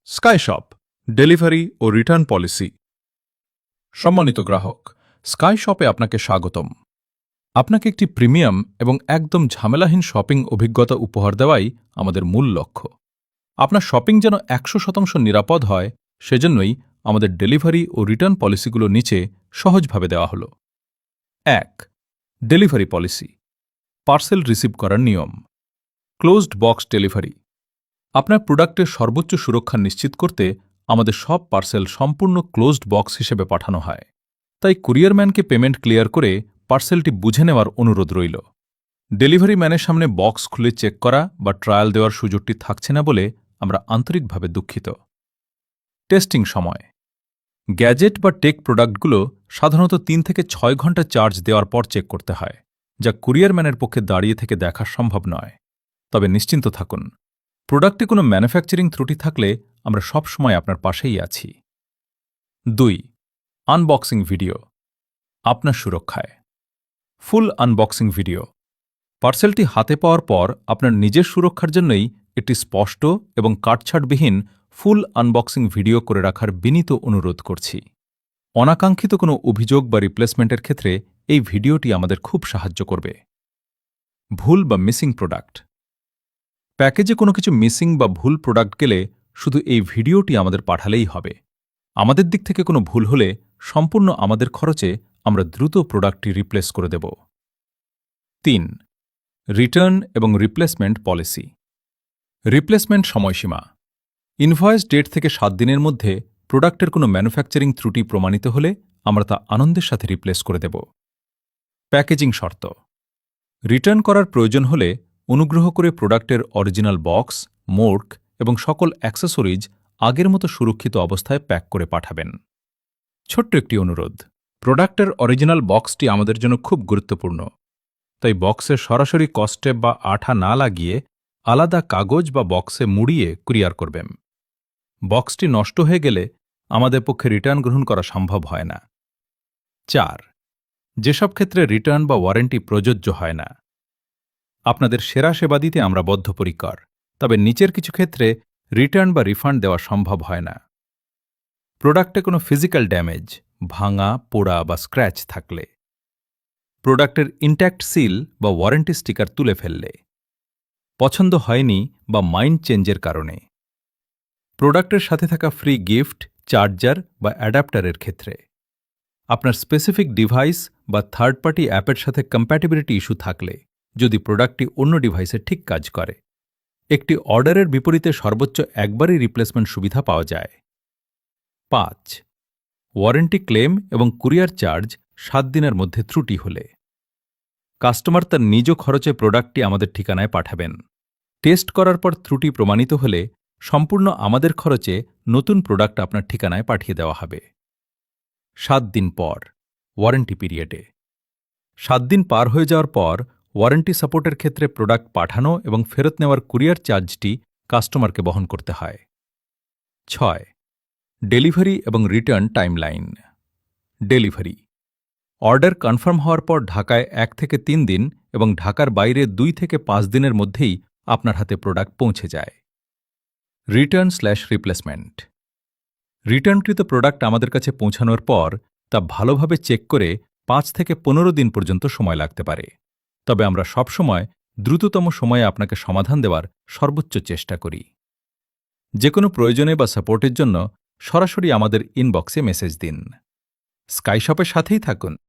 স্কাইশপ delivery ও return policy. সম্মানিত গ্রাহক, স্কাইশপে আপনাকে স্বাগতম। আপনাকে একটি প্রিমিয়াম এবং একদম ঝামেলাহীন শপিং অভিজ্ঞতা উপহার দেওয়াই আমাদের মূল লক্ষ্য। আপনার শপিং যেন 100% নিরাপদ হয়, সেজন্যই আমাদের ডেলিভারি ও রিটার্ন পলিসিগুলো নিচে সহজভাবে দেওয়া হল। 1. Delivery policy. পার্সেল রিসিভ করার নিয়ম। Closed box delivery. আপনার প্রোডাক্টের সর্বোচ্চ সুরক্ষা নিশ্চিত করতে আমাদের সব পার্সেল সম্পূর্ণ ক্লোজড বক্স হিসেবে পাঠানো হয়। তাই কুরিয়ারম্যানকে পেমেন্ট ক্লিয়ার করে পার্সেলটি বুঝে নেওয়ার অনুরোধ রইল। ডেলিভারি ম্যানের সামনে বক্স খুলে চেক করা বা ট্রায়াল দেওয়ার সুযোগটি থাকছে না বলে আমরা আন্তরিকভাবে দুঃখিত। টেস্টিং সময়। গ্যাজেট বা টেক প্রোডাক্টগুলো সাধারণত 3 থেকে 6 ঘন্টা চার্জ দেওয়ার পর চেক করতে হয়, যা কুরিয়ারম্যানের পক্ষে দাঁড়িয়ে থেকে দেখা সম্ভব নয়। তবে নিশ্চিন্ত থাকুন, প্রোডাক্টে কোনো ম্যানুফ্যাকচারিং ত্রুটি থাকলে আমরা সবসময় আপনার পাশেই আছি। 2. Unboxing video. আপনার সুরক্ষায়। ফুল আনবক্সিং ভিডিও। পার্সেলটি হাতে পাওয়ার পর আপনার নিজের সুরক্ষার জন্যই একটি স্পষ্ট এবং কাটছাঁটবিহীন ফুল আনবক্সিং ভিডিও করে রাখার বিনীত অনুরোধ করছি। অনাকাঙ্ক্ষিত কোনো অভিযোগ বা রিপ্লেসমেন্টের ক্ষেত্রে এই ভিডিওটি আমাদের খুব সাহায্য করবে। ভুল বা মিসিং প্রোডাক্ট। প্যাকেজে কোনো কিছু মিসিং বা ভুল প্রোডাক্ট গেলে শুধু এই ভিডিওটি আমাদের পাঠালেই হবে। আমাদের দিক থেকে কোনো ভুল হলে সম্পূর্ণ আমাদের খরচে আমরা দ্রুত প্রোডাক্টটি রিপ্লেস করে দেব। 3. রিটার্ন এবং রিপ্লেসমেন্ট পলিসি। রিপ্লেসমেন্ট সময়সীমা। ইনভয়েস ডেট থেকে 7 দিনের মধ্যে প্রোডাক্টের কোনো ম্যানুফ্যাকচারিং ত্রুটি প্রমাণিত হলে আমরা তা আনন্দের সাথে রিপ্লেস করে দেব। প্যাকেজিং শর্ত। রিটার্ন করার প্রয়োজন হলে অনুগ্রহ করে প্রোডাক্টের অরিজিনাল বক্স, মোড়ক এবং সকল অ্যাক্সেসরিজ আগের মতো সুরক্ষিত অবস্থায় প্যাক করে পাঠাবেন। ছোট্ট একটি অনুরোধ, প্রোডাক্টের অরিজিনাল বক্সটি আমাদের জন্য খুব গুরুত্বপূর্ণ, তাই বক্সে সরাসরি কস্টেপ বা আঠা না লাগিয়ে আলাদা কাগজ বা বক্সে মুড়িয়ে কুরিয়ার করবেন। বক্সটি নষ্ট হয়ে গেলে আমাদের পক্ষে রিটার্ন গ্রহণ করা সম্ভব হয় না। 4. যেসব ক্ষেত্রে রিটার্ন বা ওয়ারেন্টি প্রযোজ্য হয় না। আপনাদের সেরা সেবা দিতে আমরা বদ্ধপরিকর, তবে নিচের কিছু ক্ষেত্রে রিটার্ন বা রিফান্ড দেওয়া সম্ভব হয় না। প্রোডাক্টে কোনো ফিজিক্যাল ড্যামেজ, ভাঙা, পোড়া বা স্ক্র্যাচ থাকলে। প্রোডাক্টের ইনট্যাক্ট সিল বা ওয়ারেন্টি স্টিকার তুলে ফেললে। পছন্দ হয়নি বা মাইন্ড চেঞ্জের কারণে। প্রোডাক্টের সাথে থাকা ফ্রি গিফট, চার্জার বা অ্যাডাপ্টারের ক্ষেত্রে। আপনার স্পেসিফিক ডিভাইস বা থার্ড পার্টি অ্যাপের সাথে কম্প্যাটিবিলিটি ইস্যু থাকলে, যদি প্রোডাক্টটি অন্য ডিভাইসে ঠিক কাজ করে। একটি অর্ডারের বিপরীতে সর্বোচ্চ একবারই রিপ্লেসমেন্ট সুবিধা পাওয়া যায়। 5. ওয়ারেন্টি ক্লেম এবং কুরিয়ার চার্জ 7 দিনের মধ্যে ত্রুটি হলে। কাস্টমার তার নিজ খরচে প্রোডাক্টটি আমাদের ঠিকানায় পাঠাবেন। টেস্ট করার পর ত্রুটি প্রমাণিত হলে সম্পূর্ণ আমাদের খরচে নতুন প্রোডাক্ট আপনার ঠিকানায় পাঠিয়ে দেওয়া হবে। 7 দিন পর ওয়ারেন্টি পিরিয়ডে। 7 দিন পার হয়ে যাওয়ার পর ওয়ারেন্টি সাপোর্টের ক্ষেত্রে প্রোডাক্ট পাঠানো এবং ফেরত নেওয়ার কুরিয়ার চার্জটি কাস্টমারকে বহন করতে হয়। 6. ডেলিভারি এবং return timeline. Delivery. Order confirm হওয়ার পর ঢাকায় 1 থেকে 3 দিন এবং ঢাকার বাইরে 2 থেকে 5 দিনের মধ্যেই আপনার হাতে প্রোডাক্ট পৌঁছে যায়। রিটার্ন/রিপ্লেসমেন্ট। রিটার্নকৃত প্রোডাক্ট আমাদের কাছে পৌঁছানোর পর তা ভালোভাবে চেক করে 5 থেকে 15 দিন পর্যন্ত সময় লাগতে পারে, তবে আমরা সবসময় দ্রুততম সময়ে আপনাকে সমাধান দেওয়ার সর্বোচ্চ চেষ্টা করি। যে কোনো প্রয়োজনে বা সাপোর্টের জন্য সরাসরি আমাদের ইনবক্সে মেসেজ দিন। স্কাইশপের সাথেই থাকুন।